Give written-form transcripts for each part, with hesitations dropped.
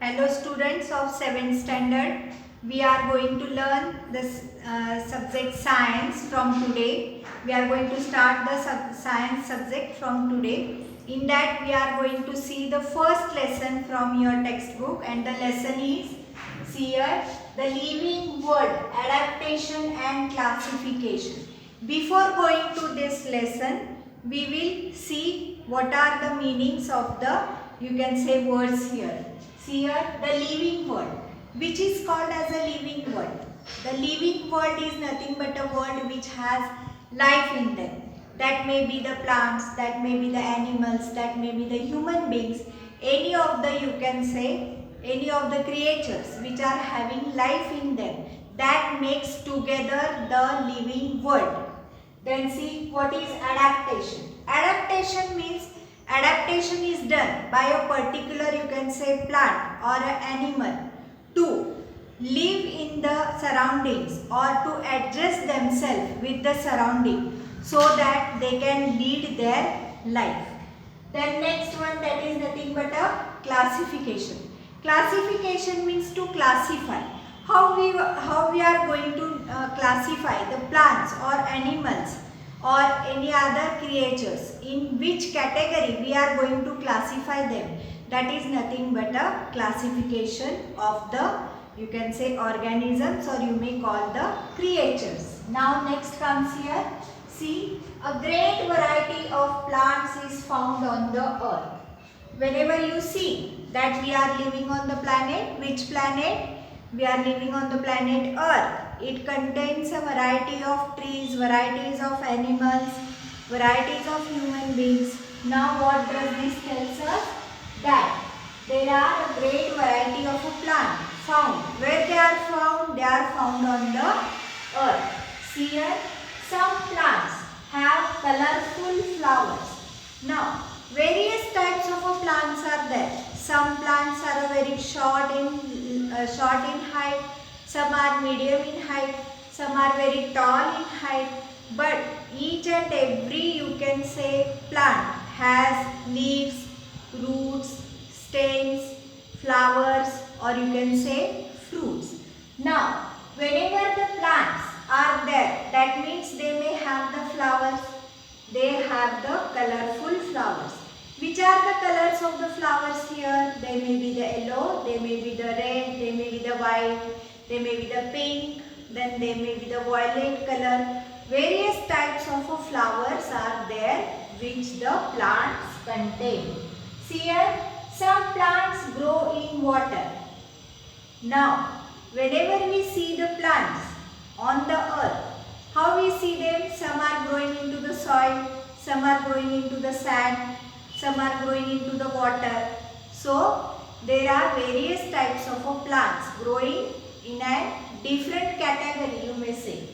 Hello students of 7th standard. We are going to learn this subject science from today. We are going to start the science subject from today. In that we are going to see the first lesson from your textbook, and the lesson is here the living world, adaptation and classification. Before going to this lesson, we will see what are the meanings of the, you can say, words here. See here the living world, which is called as a living world. The living world is nothing but a world which has life in them. That may be the plants, that may be the animals, that may be the human beings, any of the, you can say, any of the creatures which are having life in them. That makes together the living world. Then see what is adaptation. Adaptation means adaptation is done by a particular, you can say, plant or an animal to live in the surroundings or to adjust themselves with the surrounding so that they can lead their life. Then next one, that is nothing but a classification. Classification means to classify. How we are going to classify the plants or animals or any other creatures, in which category we are going to classify them. That is nothing but a classification of the, you can say, organisms, or you may call the creatures. Now next comes here. See, a great variety of plants is found on the earth. Whenever you see that we are living on the planet, which planet? We are living on the planet Earth. It contains a variety of trees, varieties of animals, varieties of human beings. Now what does this tell us? That there are a great variety of a plant found. Where they are found? They are found on the earth. See here, some plants have colorful flowers. Now, various types of plants are there. Some plants are very short in height, some are medium in height, some are very tall in height. But each and every, you can say, plant has leaves, roots, stems, flowers, or you can say fruits. Now, whenever the plants are there, that means they may have the flowers. They have the colorful flowers. Which are the colors of the flowers here? They may be the yellow, they may be the red, they may be the white, they may be the pink, then they may be the violet color. Various types of flowers are there which the plants contain. See here, some plants grow in water. Now, whenever we see the plants on the earth, how we see them? Some are growing into the soil, some are growing into the sand, some are growing into the water. So, there are various types of plants growing in a different category, you may say.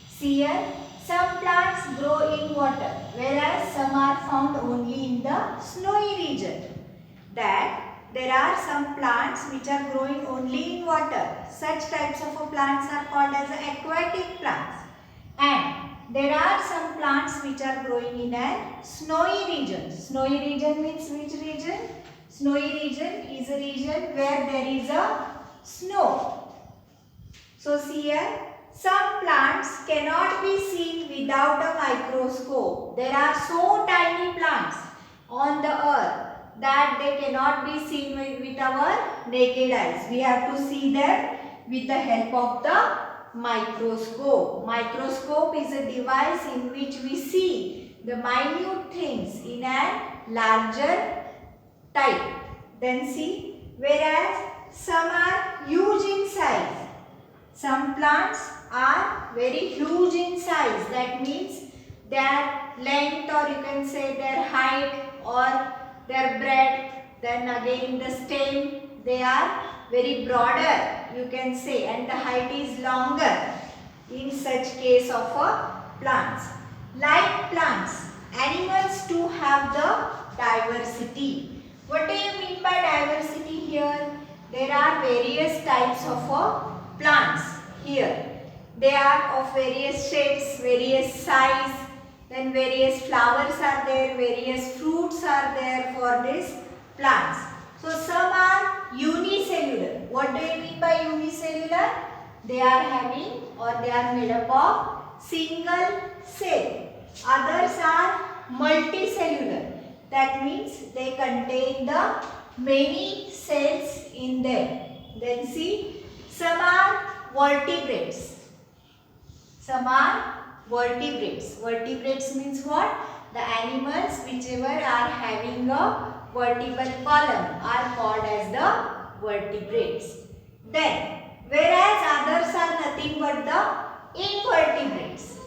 See here, some plants grow in water, whereas some are found only in the snowy region. That there are some plants which are growing only in water. Such types of plants are called as aquatic plants. And there are some plants which are growing in a snowy region. Snowy region means which region? Snowy region is a region where there is a snow. So see here, some plants cannot be seen without a microscope. There are so tiny plants on the earth that they cannot be seen with our naked eyes. We have to see them with the help of the microscope. Microscope is a device in which we see the minute things in a larger type. Then see, whereas some are huge in size. Some plants are very huge in size. That means their length, or you can say their height or their breadth. Then again the stem, they are very broader, you can say, and the height is longer in such case of plants. Like plants, animals too have the diversity. What do you mean by diversity here? There are various types of plants here. They are of various shapes, various size, then various flowers are there, various fruits are there for these plants. So some are unicellular What do you mean by unicellular? They are having or they are made up of single cell. Others are multicellular. That means they contain the many cells in them. Then see, some are vertebrates. Some are vertebrates. Vertebrates means what? The animals whichever are having a vertebral column are called as the vertebrates. Then, whereas others are nothing but the invertebrates.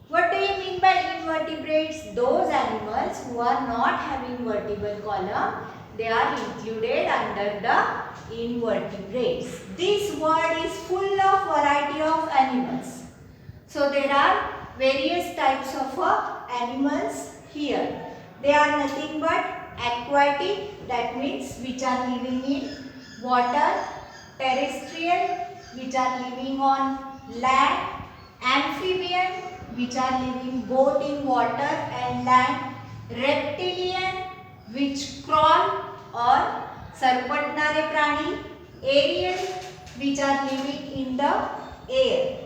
What do you mean by invertebrates? Those animals who are not having vertebral column, they are included under the invertebrates. This world is full of variety of animals. So there are various types of animals here. They are nothing but aquatic, that means which are living in water, terrestrial, which are living on land, amphibian, which are living both in water and land, reptilian, which crawl or sarpatnare prani, aerial, which are living in the air.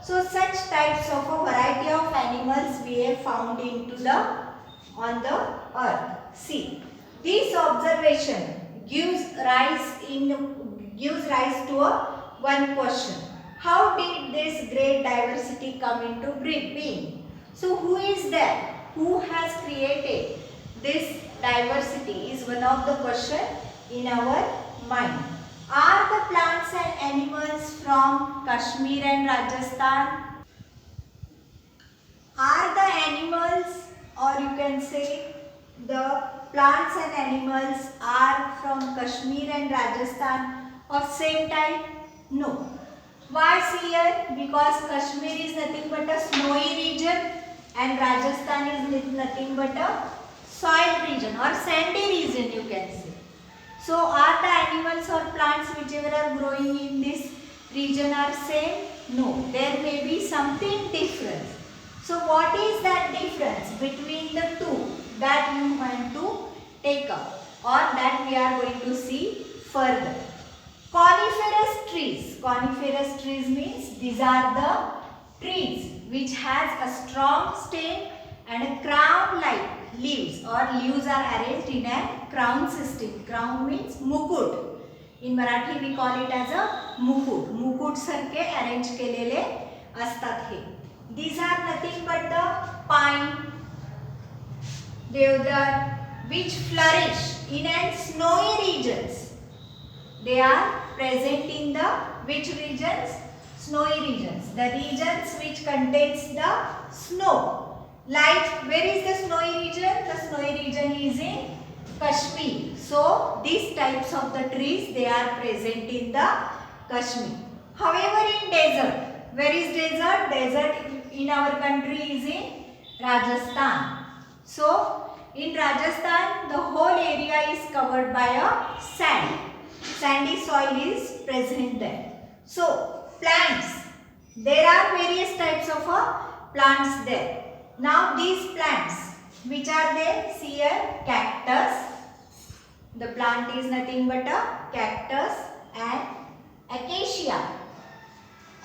So such types of a variety of animals we have found on the earth. See, this observation gives rise to one question. How did this great diversity come into being? So who is there? Who has created this diversity is one of the question in our mind. Are the plants and animals from Kashmir and Rajasthan? Are the animals, or you can say the plants and animals are from Kashmir and Rajasthan of same type? No. Why here? Because Kashmir is nothing but a snowy region and Rajasthan is nothing but a soil region or sandy region, you can say. So are the animals or plants whichever are growing in this region are same? No, there may be something different. So what is that difference between the two that you want to take up or that we are going to see further? Coniferous trees. Coniferous trees means these are the trees which has a strong stem and a crown like leaves, or leaves are arranged in a crown system. Crown means mukut. In Marathi we call it as a mukut. Mukut sarke arrange kelele astat he. These are nothing but the pine, deodar, which flourish in snowy regions. They are present in the which regions? Snowy regions. The regions which contains the snow. Like, where is the snowy region? The snowy region is in Kashmir. So, these types of the trees, they are present in the Kashmir. However, in desert, where is desert? Desert in our country is in Rajasthan. So, in Rajasthan, the whole area is covered by a sand. Sandy soil is present there. So, plants. There are various types of plants there. Now these plants, which are there? See here, cactus. The plant is nothing but a cactus, and acacia,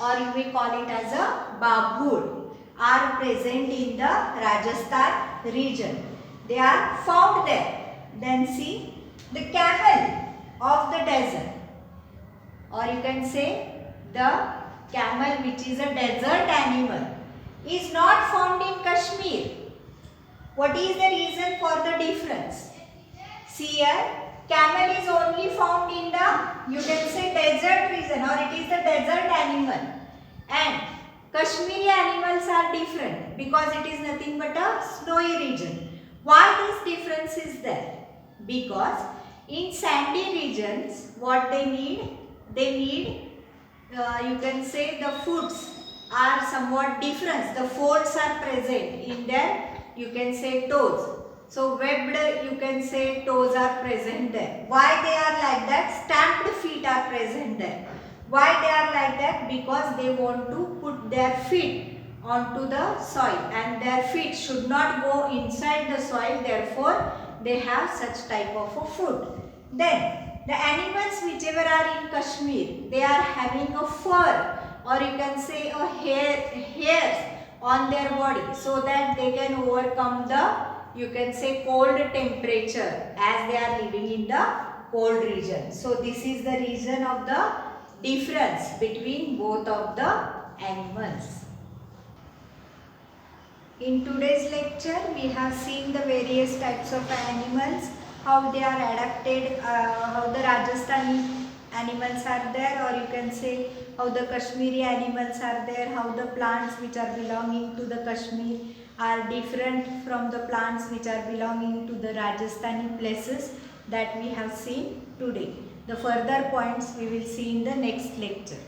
or you may call it as a babur, are present in the Rajasthan region. They are found there. Then see, the camel of the desert, or you can say the camel, which is a desert animal, is not found in Kashmir. What is the reason for the difference? See here, camel is only found in the, you can say, desert region, or it is the desert animal. And Kashmiri animals are different because it is nothing but a snowy region. Why this difference is there? Because in sandy regions, what they need, you can say the foods are somewhat different. The folds are present in their, you can say, toes. So webbed, you can say, toes are present there. Why they are like that? Stamped feet are present there. Why they are like that? Because they want to put their feet onto the soil, and their feet should not go inside the soil. Therefore, they have such type of a foot. Then the animals whichever are in Kashmir, they are having a fur, or you can say a hairs on their body, so that they can overcome the, you can say, cold temperature as they are living in the cold region. So this is the reason of the difference between both of the animals. In today's lecture, we have seen the various types of animals, how they are adapted, how the Rajasthani animals are there, or you can say how the Kashmiri animals are there, how the plants which are belonging to the Kashmir are different from the plants which are belonging to the Rajasthani places that we have seen today. The further points we will see in the next lecture.